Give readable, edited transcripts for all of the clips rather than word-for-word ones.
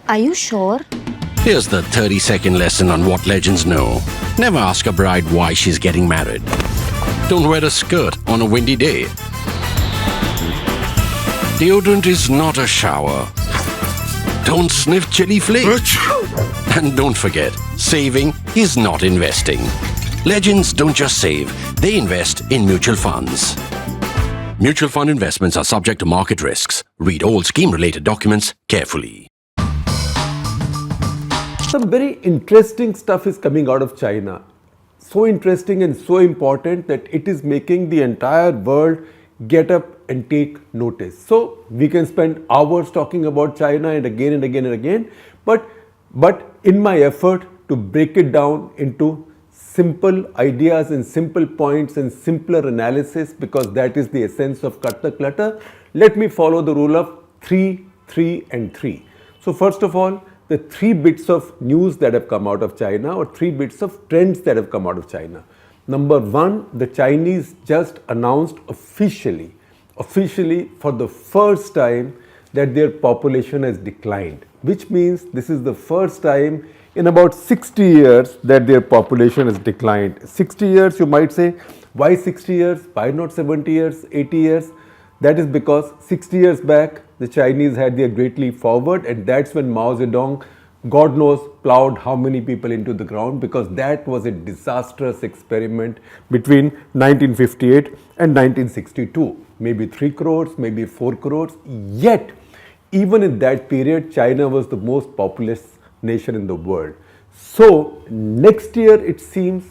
Are you sure? Here's the 30-second lesson on what legends know. Never ask a bride why she's getting married. Don't wear a skirt on a windy day. Deodorant is not a shower. Don't sniff chili flakes. And don't forget, saving is not investing. Legends don't just save, they invest in mutual funds. Mutual fund investments are subject to market risks. Read all scheme-related documents carefully. Some very interesting stuff is coming out of China. So interesting and so important that it is making the entire world get up and take notice. So we can spend hours talking about China and again and again and again, but in my effort to break it down into simple ideas and simple points and simpler analysis, because that is the essence of Cut the Clutter, let me follow the rule of 3, 3 and 3. So first of all, the 3 bits of news that have come out of China, or 3 bits of trends that have come out of China. Number 1, the Chinese just announced officially for the first time that their population has declined, which means this is the first time in about 60 years that their population has declined. 60 years, you might say, why 60 years? Why not 70 years, 80 years? That is because 60 years back, the Chinese had their great leap forward, and that's when Mao Zedong, God knows, plowed how many people into the ground, because that was a disastrous experiment between 1958 and 1962. Maybe 3 crores, maybe 4 crores. Yet, even in that period, China was the most populous nation in the world. So, next year it seems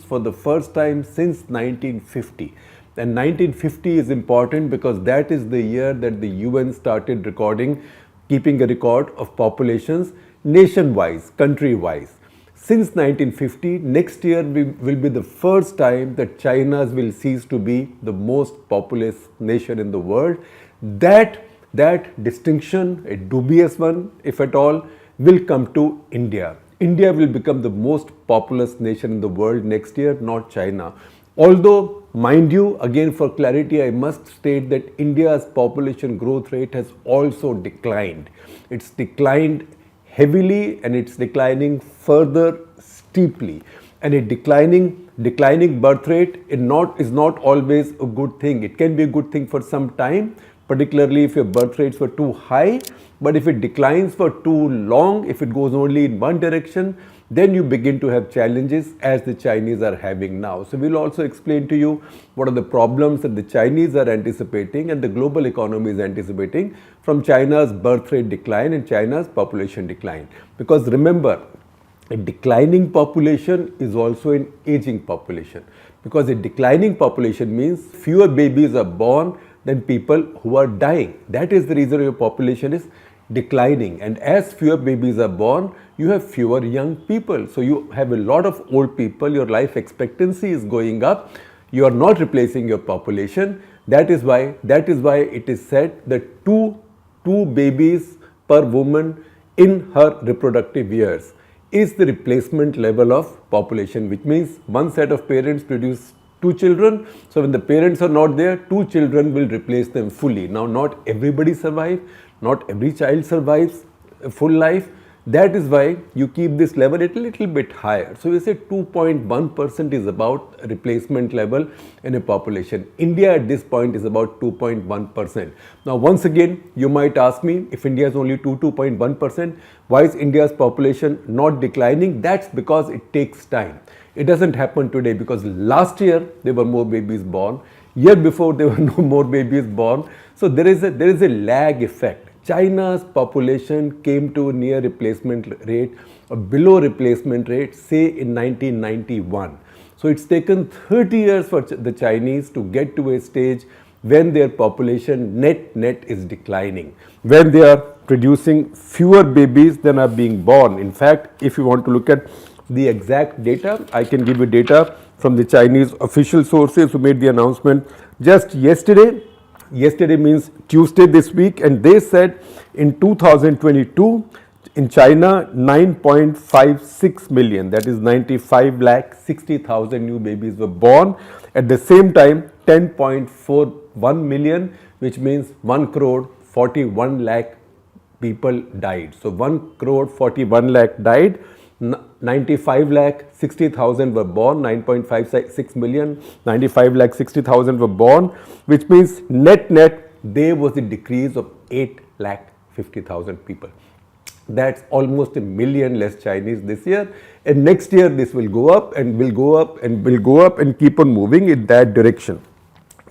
for the first time since 1950. And 1950 is important because that is the year that the UN started keeping a record of populations nation-wise, country-wise. Since 1950, next year will be the first time that China will cease to be the most populous nation in the world. That distinction, a dubious one, if at all, will come to India. India will become the most populous nation in the world next year, not China. Although, mind you, again for clarity, I must state that India's population growth rate has also declined. It's declined heavily and it's declining further steeply. And a declining birth rate is not always a good thing. It can be a good thing for some time, particularly if your birth rates were too high. But if it declines for too long, if it goes only in one direction, then you begin to have challenges as the Chinese are having now. So we'll also explain to you what are the problems that the Chinese are anticipating and the global economy is anticipating from China's birth rate decline and China's population decline. Because remember, a declining population is also an aging population. Because a declining population means fewer babies are born than people who are dying. That is the reason your population is declining, and as fewer babies are born, you have fewer young people. So you have a lot of old people, your life expectancy is going up, you are not replacing your population. That is why it is said that two babies per woman in her reproductive years is the replacement level of population, which means one set of parents produce 2 children. So when the parents are not there, 2 children will replace them fully. Now, not everybody survives, not every child survives a full life. That is why you keep this level a little bit higher. So we say 2.1% is about replacement level in a population. India at this point is about 2.1%. Now once again, you might ask me, if India is only 2.1%, why is India's population not declining? That's because it takes time. It doesn't happen today, because last year there were more babies born, year before there were no more babies born. So there is a lag effect. China's population came to near replacement rate or below replacement rate, say in 1991. So it's taken 30 years for the Chinese to get to a stage when their population net is declining, when they are producing fewer babies than are being born. In fact, if you want to look at the exact data, I can give you data from the Chinese official sources who made the announcement just yesterday. Yesterday means Tuesday this week, and they said in 2022 in China 9.56 million, that is 95,60,000 new babies were born. At the same time 10.41 million, which means 1 crore 41 lakh people died. So 1 crore 41 lakh died, 95 lakh 60,000 were born, 9.56 million, 95 lakh 60,000 were born, which means net there was a decrease of 8 lakh 50,000 people. That's almost a million less Chinese this year, and next year this will go up and will go up and will go up and keep on moving in that direction.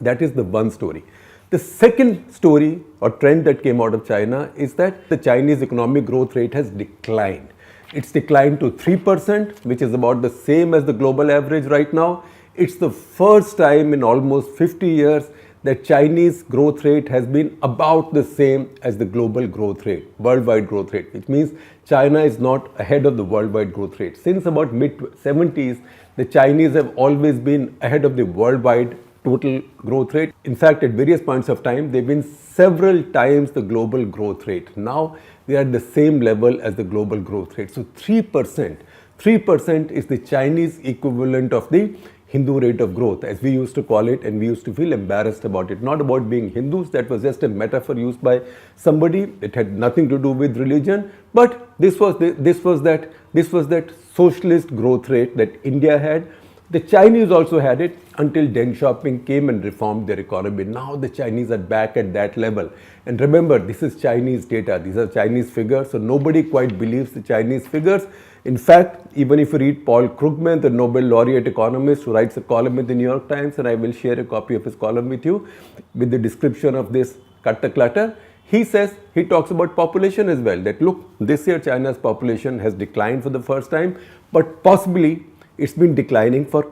That is the one story. The second story or trend that came out of China is that the Chinese economic growth rate has declined. It's declined to 3%, which is about the same as the global average right now. It's the first time in almost 50 years that Chinese growth rate has been about the same as the global growth rate, worldwide growth rate, which means China is not ahead of the worldwide growth rate. Since about mid-70s, the Chinese have always been ahead of the worldwide total growth rate. In fact, at various points of time, they've been several times the global growth rate. Now, they are at the same level as the global growth rate. So 3% is the Chinese equivalent of the Hindu rate of growth, as we used to call it, and we used to feel embarrassed about it. Not about being Hindus, that was just a metaphor used by somebody. It had nothing to do with religion, but this was that socialist growth rate that India had. The Chinese also had it until Deng Xiaoping came and reformed their economy. Now the Chinese are back at that level. And remember, this is Chinese data. These are Chinese figures, so nobody quite believes the Chinese figures. In fact, even if you read Paul Krugman, the Nobel laureate economist who writes a column in the New York Times, and I will share a copy of his column with you with the description of this cut the clutter, he talks about population as well, that look, this year China's population has declined for the first time, but possibly it's been declining for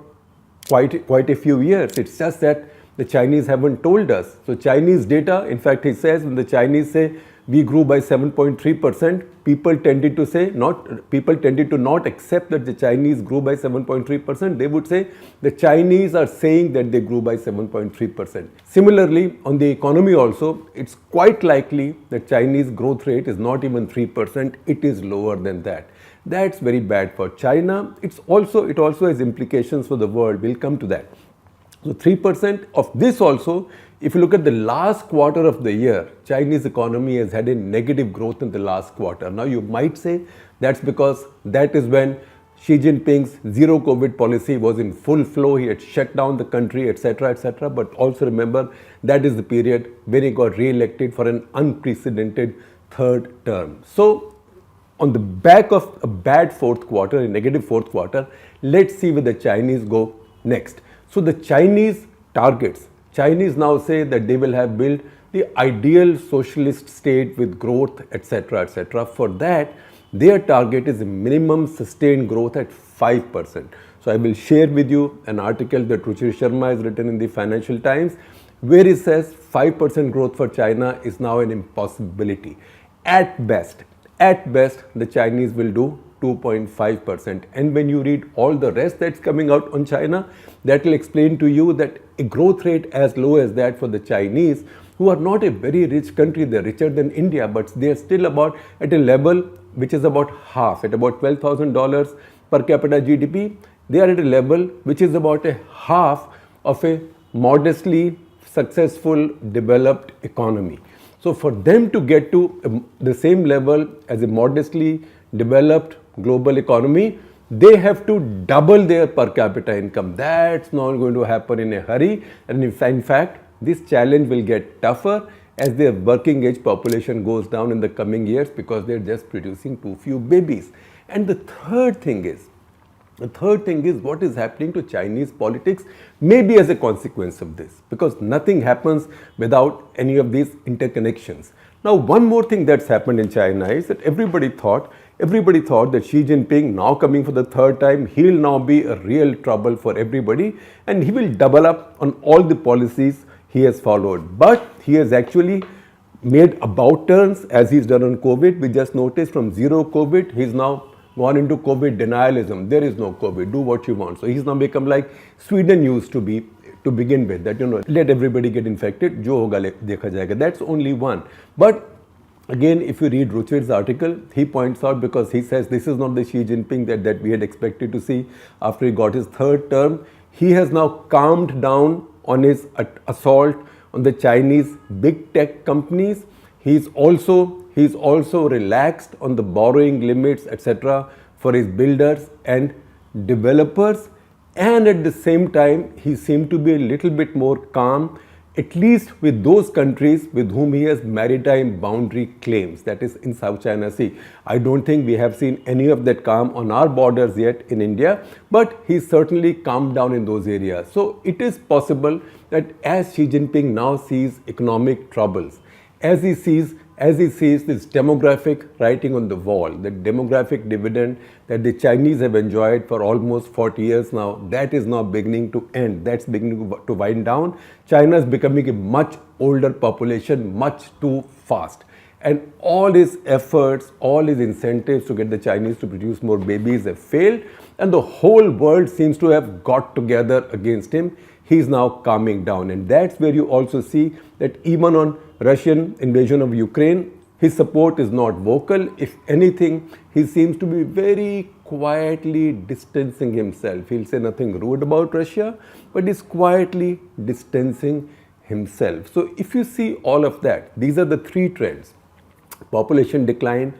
quite a few years. It's just that the Chinese haven't told us. So Chinese data, in fact, he says when the Chinese say we grew by 7.3%, people tended to not accept that the Chinese grew by 7.3%. They would say the Chinese are saying that they grew by 7.3%. Similarly, on the economy also, it's quite likely that Chinese growth rate is not even 3%, it is lower than that. That's very bad for China. It also has implications for the world. We'll come to that. So 3% of this also, if you look at the last quarter of the year, Chinese economy has had a negative growth in the last quarter. Now you might say that's because that is when Xi Jinping's zero COVID policy was in full flow. He had shut down the country, etc., etc. But also remember, that is the period when he got re-elected for an unprecedented third term. So on the back of a bad fourth quarter, a negative fourth quarter, let's see where the Chinese go next. So the Chinese targets, Chinese now say that they will have built the ideal socialist state with growth, etc., etc. For that, their target is a minimum sustained growth at 5%. So I will share with you an article that Ruchir Sharma has written in the Financial Times, where he says 5% growth for China is now an impossibility. At best, the Chinese will do 2.5%. And when you read all the rest that's coming out on China, that will explain to you that a growth rate as low as that for the Chinese, who are not a very rich country, they're richer than India, but they're still about at a level which is about half, at about $12,000 per capita GDP. They are at a level which is about a half of a modestly successful developed economy. So for them to get to the same level as a modestly developed global economy, they have to double their per capita income. That's not going to happen in a hurry. And in fact, this challenge will get tougher as their working age population goes down in the coming years, because they're just producing too few babies. And the third thing is what is happening to Chinese politics, maybe as a consequence of this, because nothing happens without any of these interconnections. Now, one more thing that's happened in China is that everybody thought that Xi Jinping, now coming for the third time, he'll now be a real trouble for everybody and he will double up on all the policies he has followed. But he has actually made about turns, as he's done on COVID. We just noticed from zero COVID, he's now gone into COVID denialism. There is no COVID, do what you want. So he's now become like Sweden used to be to begin with, that, let everybody get infected, jo hoga dekha jayega. That's only one. But again, if you read Ruchir's article, he points out, because he says this is not the Xi Jinping that we had expected to see after he got his third term. He has now calmed down on his assault on the Chinese big tech companies. He's also he's also relaxed on the borrowing limits, etc., for his builders and developers. And at the same time, he seemed to be a little bit more calm, at least with those countries with whom he has maritime boundary claims, that is in South China Sea. I don't think we have seen any of that calm on our borders yet in India, but he's certainly calmed down in those areas. So it is possible that as Xi Jinping now sees economic troubles, as he sees this demographic writing on the wall, the demographic dividend that the Chinese have enjoyed for almost 40 years now, that is now beginning to end. That's beginning to wind down. China is becoming a much older population, much too fast. And all his efforts, all his incentives to get the Chinese to produce more babies have failed. And the whole world seems to have got together against him. He's now calming down. And that's where you also see that even on Russian invasion of Ukraine, his support is not vocal. If anything, he seems to be very quietly distancing himself. He'll say nothing rude about Russia, but he's quietly distancing himself. So if you see all of that, these are the three trends: population decline,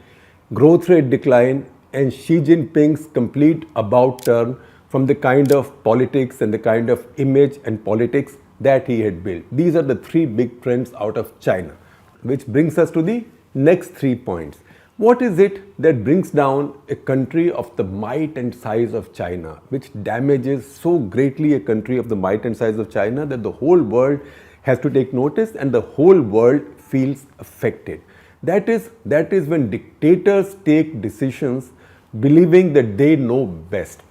growth rate decline, and Xi Jinping's complete about turn from the kind of politics and the kind of image and politics that he had built. These are the three big trends out of China, which brings us to the next 3 points. What is it that brings down a country of the might and size of China, which damages so greatly a country of the might and size of China that the whole world has to take notice and the whole world feels affected? That is when dictators take decisions believing that they know best,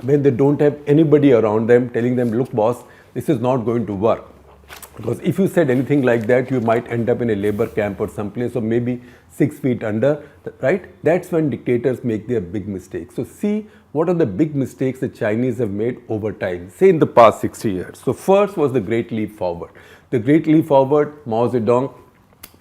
when they don't have anybody around them telling them, look boss, this is not going to work. Because if you said anything like that, you might end up in a labor camp or someplace, or maybe 6 feet under, right? That's when dictators make their big mistakes. So see what are the big mistakes the Chinese have made over time, say in the past 60 years. So first was the Great Leap Forward. The Great Leap Forward, Mao Zedong,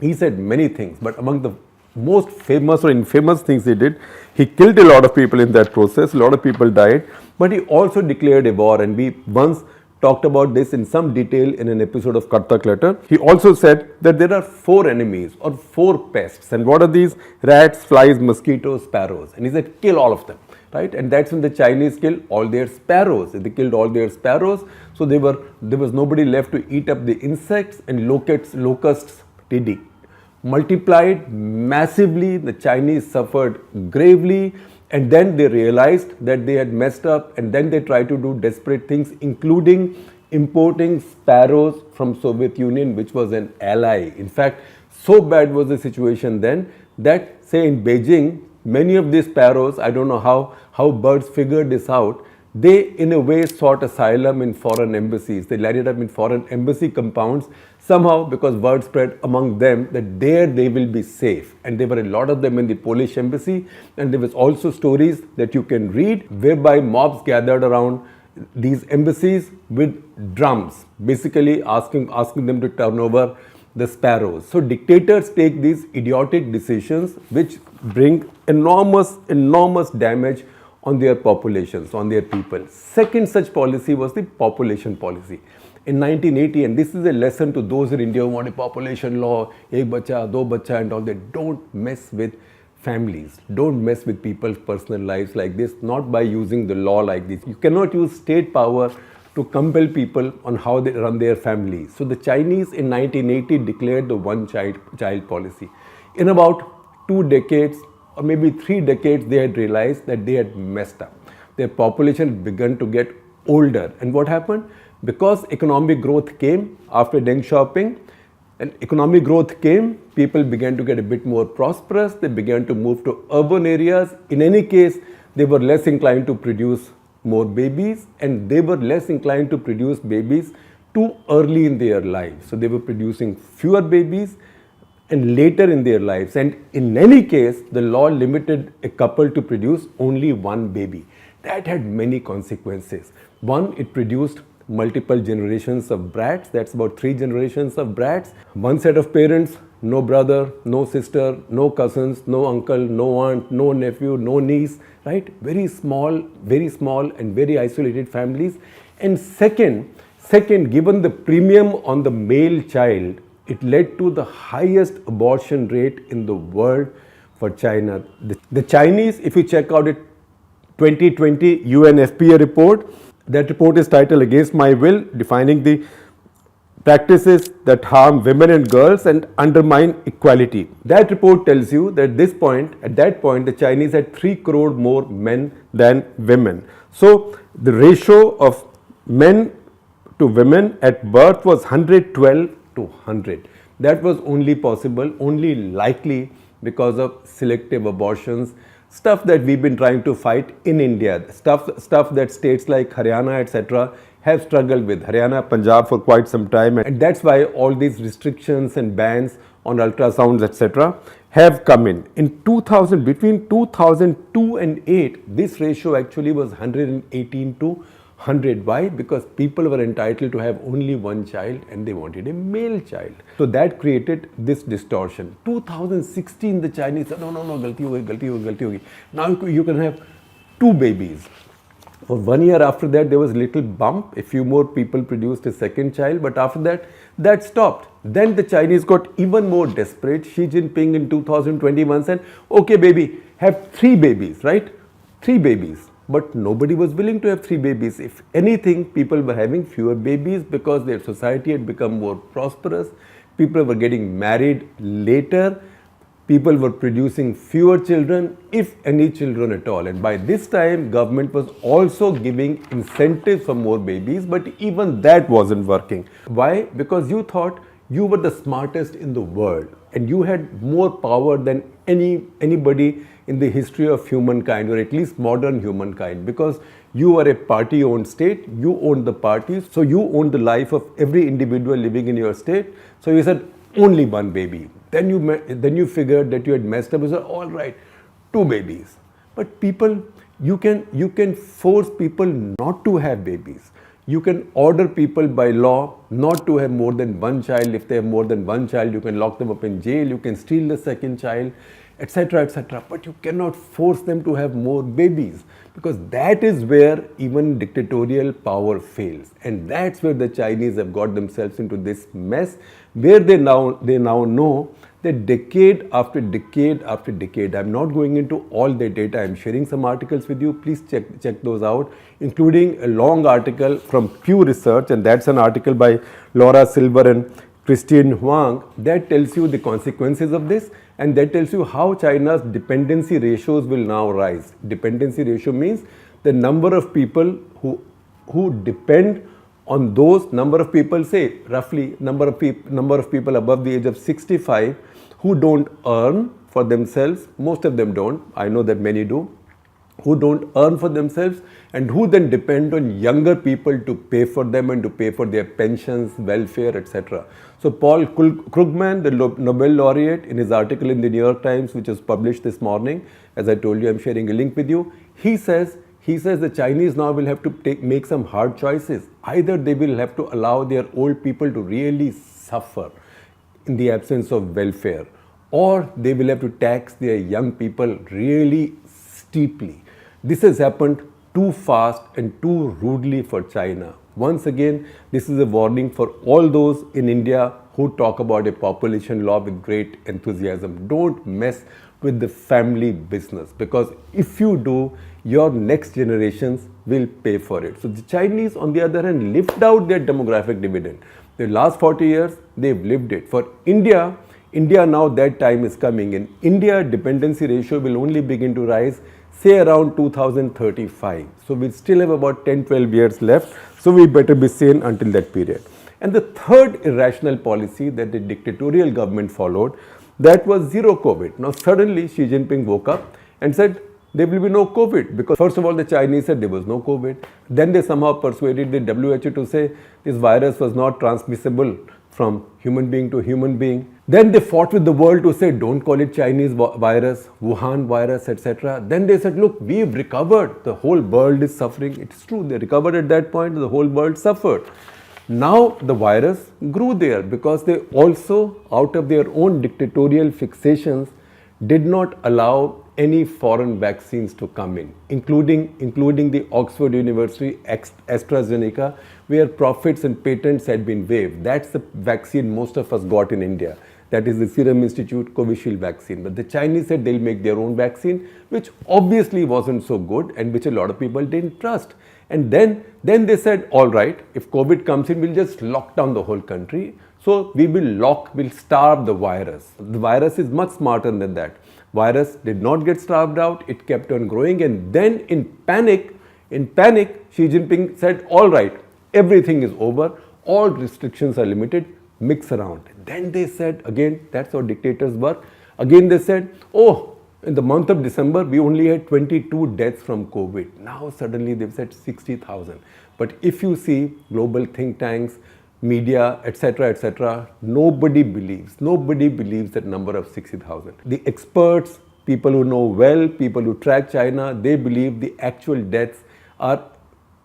he said many things, but among the most famous or infamous things he did, he killed a lot of people in that process, a lot of people died, but he also declared a war, and we once talked about this in some detail in an episode of Karta Clutter. He also said that there are 4 enemies or 4 pests, and what are these? Rats, flies, mosquitoes, sparrows, and he said kill all of them, right? And that's when the Chinese killed all their sparrows. They killed all their sparrows, so there was nobody left to eat up the insects, and locusts multiplied massively. The Chinese suffered gravely, and then they realized that they had messed up, and then they tried to do desperate things, including importing sparrows from Soviet Union, which was an ally. In fact, so bad was the situation then that, say in Beijing, many of these sparrows, I don't know how birds figured this out, they in a way sought asylum in foreign embassies. They landed up in foreign embassy compounds somehow, because word spread among them that there they will be safe. And there were a lot of them in the Polish embassy, and there was also stories that you can read whereby mobs gathered around these embassies with drums, basically asking them to turn over the sparrows. So dictators take these idiotic decisions which bring enormous damage on their populations, on their people. Second such policy was the population policy. In 1980, and this is a lesson to those in India who want a population law, ek bacha, do bacha and all that, don't mess with families. Don't mess with people's personal lives like this, not by using the law like this. You cannot use state power to compel people on how they run their families. So the Chinese in 1980 declared the one-child policy. In about 2 decades, or maybe 3 decades, they had realized that they had messed up. Their population had begun to get older. And what happened? Because economic growth came after Deng Xiaoping, and economic growth came, people began to get a bit more prosperous, they began to move to urban areas. In any case, they were less inclined to produce more babies, and they were less inclined to produce babies too early in their lives. So they were producing fewer babies and later in their lives. And in any case, the law limited a couple to produce only 1 baby. That had many consequences. One, it produced multiple generations of brats. That's about 3 generations of brats. One set of parents, no brother, no sister, no cousins, no uncle, no aunt, no nephew, no niece, right? Very small and very isolated families. And second, given the premium on the male child, It led to the highest abortion rate in the world for China. The Chinese, if you check out it 2020 UNFPA report, that report is titled Against My Will, defining the practices that harm women and girls and undermine equality. That report tells you that at that point, the Chinese had 3 crore more men than women. So the ratio of men to women at birth was 112 to 100. That was only possible, only likely because of selective abortions, stuff that we've been trying to fight in India, stuff that states like Haryana, etc. have struggled with, Haryana, Punjab for quite some time, and that's why all these restrictions and bans on ultrasounds, etc. have come in. Between 2002 and 8, this ratio actually was 118 to 100. Why? Because people were entitled to have only one child and they wanted a male child. So that created this distortion. 2016, the Chinese said, no, galti ho gayi. Now you can have 2 babies. For 1 year after that, there was a little bump. A few more people produced a second child, but after that, that stopped. Then the Chinese got even more desperate. Xi Jinping in 2021 said, okay, baby, have 3 babies, right? 3 babies. But nobody was willing to have 3 babies. If anything, people were having fewer babies because their society had become more prosperous. People were getting married later. People were producing fewer children, if any children at all. And by this time, government was also giving incentives for more babies, but even that wasn't working. Why? Because you thought you were the smartest in the world and you had more power than anybody in the history of humankind, or at least modern humankind, because you were a party-owned state, you owned the party, so you owned the life of every individual living in your state. So you said, only 1 baby. Then you figured that you had messed up. You said, all right, 2 babies. But people, you can force people not to have babies. You can order people by law not to have more than 1 child. If they have more than 1 child, you can lock them up in jail. You can steal the second child, etc., etc. But you cannot force them to have more babies, because that is where even dictatorial power fails. And that's where the Chinese have got themselves into this mess, where they now know that decade after decade after decade, I'm not going into all the data, I'm sharing some articles with you, please check those out, including a long article from Pew Research, and that's an article by Laura Silver and Christine Huang that tells you the consequences of this, and that tells you how China's dependency ratios will now rise. Dependency ratio means the number of people who depend on those number of people, say roughly number of people above the age of 65 who don't earn for themselves. Most of them don't. I know that many do. Who don't earn for themselves and who then depend on younger people to pay for them and to pay for their pensions, welfare, etc. So Paul Krugman, the Nobel laureate, in his article in the New York Times, which was published this morning, as I told you, I'm sharing a link with you, he says the Chinese now will have to make some hard choices. Either they will have to allow their old people to really suffer in the absence of welfare, or they will have to tax their young people really steeply. This has happened too fast and too rudely for China. Once again, this is a warning for all those in India who talk about a population law with great enthusiasm. Don't mess with the family business, because if you do, your next generations will pay for it. So the Chinese, on the other hand, lived out their demographic dividend. The last 40 years, they've lived it. For India now that time is coming. In India, dependency ratio will only begin to rise, say around 2035. So we still have about 10-12 years left. So we better be sane until that period. And the third irrational policy that the dictatorial government followed, that was zero COVID. Now suddenly Xi Jinping woke up and said there will be no COVID, because first of all the Chinese said there was no COVID. Then they somehow persuaded the WHO to say this virus was not transmissible from human being to human being. Then they fought with the world to say don't call it Chinese virus, Wuhan virus, etc. Then they said, look, we've recovered, the whole world is suffering. It's true, they recovered at that point, the whole world suffered. Now the virus grew there because they also, out of their own dictatorial fixations, did not allow any foreign vaccines to come in, including the Oxford University AstraZeneca, where profits and patents had been waived. That's the vaccine most of us got in India. That is the Serum Institute Covishield vaccine. But the Chinese said they'll make their own vaccine, which obviously wasn't so good and which a lot of people didn't trust. And then they said, all right, if COVID comes in, we'll just lock down the whole country. So we'll starve the virus. The virus is much smarter than that. Virus did not get starved out, it kept on growing, and then in panic, Xi Jinping said, all right, everything is over, all restrictions are limited, mix around. Then they said, again, that's how dictators work, again they said, oh, in the month of December, we only had 22 deaths from COVID. Now suddenly they've said 60,000. But if you see global think tanks, media, etc., nobody believes that number of 60,000. The experts, people who know well, people who track China, they believe the actual deaths are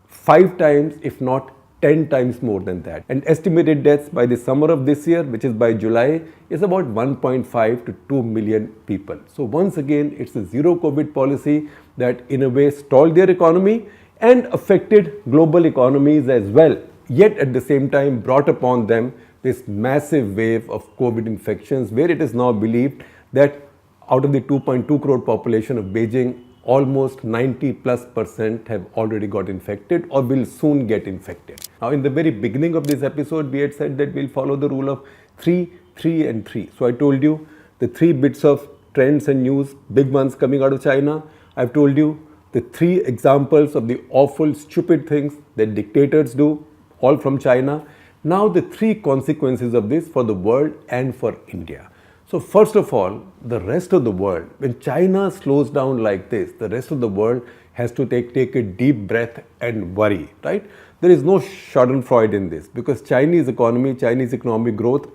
5 times, if not 10 times more than that. And estimated deaths by the summer of this year, which is by July, is about 1.5 to 2 million people. So once again, it's a zero COVID policy that in a way stalled their economy and affected global economies as well. Yet at the same time brought upon them this massive wave of COVID infections, where it is now believed that out of the 2.2 crore population of Beijing, almost 90+% have already got infected or will soon get infected. Now in the very beginning of this episode, we had said that we'll follow the rule of 3, 3 and 3. So I told you the 3 bits of trends and news, big ones coming out of China. I've told you the 3 examples of the awful, stupid things that dictators do, all from China. Now the 3 consequences of this for the world and for India. So first of all, the rest of the world, when China slows down like this, the rest of the world has to take a deep breath and worry, right? There is no schadenfreude in this, because Chinese economic growth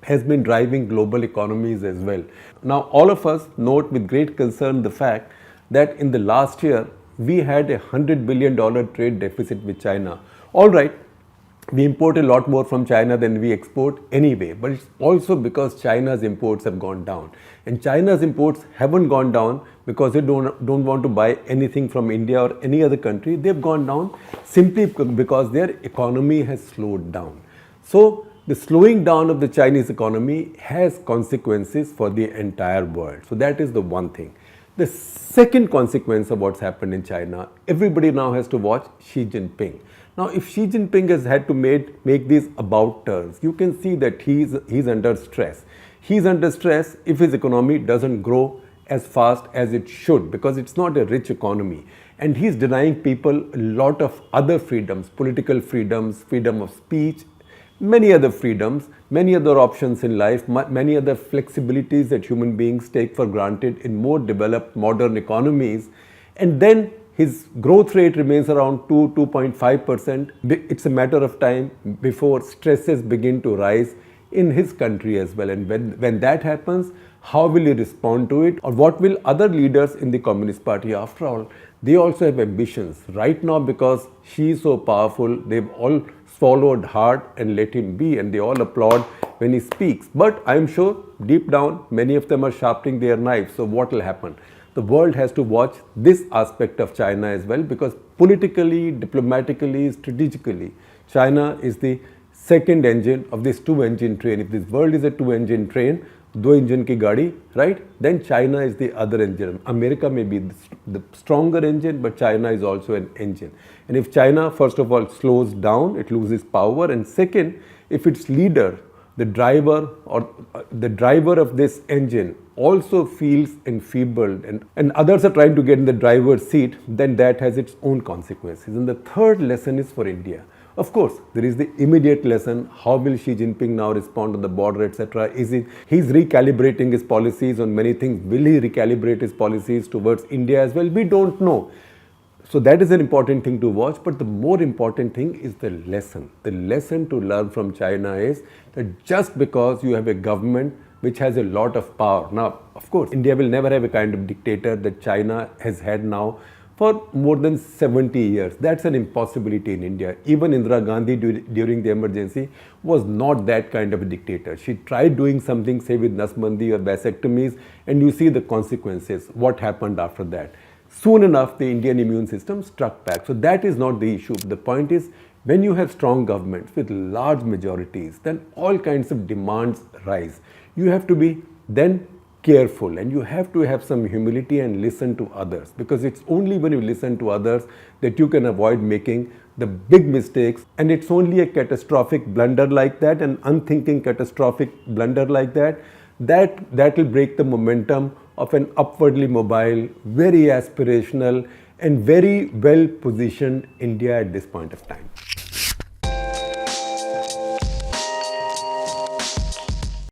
has been driving global economies as well. Now all of us note with great concern the fact that in the last year, we had a $100 billion trade deficit with China. All right, we import a lot more from China than we export anyway, but it's also because China's imports have gone down. And China's imports haven't gone down because they don't want to buy anything from India or any other country. They've gone down simply because their economy has slowed down. So the slowing down of the Chinese economy has consequences for the entire world. So that is the one thing. The second consequence of what's happened in China, everybody now has to watch Xi Jinping. Now, if Xi Jinping has had to make these about turns, you can see that he's under stress. He's under stress if his economy doesn't grow as fast as it should, because it's not a rich economy. And he's denying people a lot of other freedoms, political freedoms, freedom of speech, many other freedoms, many other options in life, many other flexibilities that human beings take for granted in more developed modern economies. And then his growth rate remains around 2.5%. It's a matter of time before stresses begin to rise in his country as well. And when that happens, how will he respond to it? Or what will other leaders in the Communist Party? After all, they also have ambitions. Right now, because Xi is so powerful, they've all swallowed hard and let him be, and they all applaud when he speaks. But I'm sure deep down, many of them are sharpening their knives. So what will happen? The world has to watch this aspect of China as well, because politically, diplomatically, strategically, China is the second engine of this 2-engine train. If this world is a 2-engine train, 2 engine ki gadi, right? Then China is the other engine. America may be the stronger engine, but China is also an engine. And if China, first of all, slows down, it loses power. And second, if its leader, the driver of this engine also feels enfeebled and others are trying to get in the driver's seat, then that has its own consequences. And the third lesson is for India. Of course, there is the immediate lesson. How will Xi Jinping now respond on the border, etc.? He's recalibrating his policies on many things. Will he recalibrate his policies towards India as well? We don't know. So that is an important thing to watch. But the more important thing is the lesson. The lesson to learn from China is that just because you have a government which has a lot of power. Now, of course, India will never have a kind of dictator that China has had now for more than 70 years. That's an impossibility in India. Even Indira Gandhi during the emergency was not that kind of a dictator. She tried doing something, say with Nasbandi or vasectomies, and you see the consequences, what happened after that. Soon enough, the Indian immune system struck back. So that is not the issue. The point is, when you have strong governments with large majorities, then all kinds of demands rise. You have to be then careful, and you have to have some humility and listen to others, because it's only when you listen to others that you can avoid making the big mistakes. And it's only a catastrophic blunder like that, an unthinking catastrophic blunder like that, that will break the momentum of an upwardly mobile, very aspirational and very well positioned India at this point of time.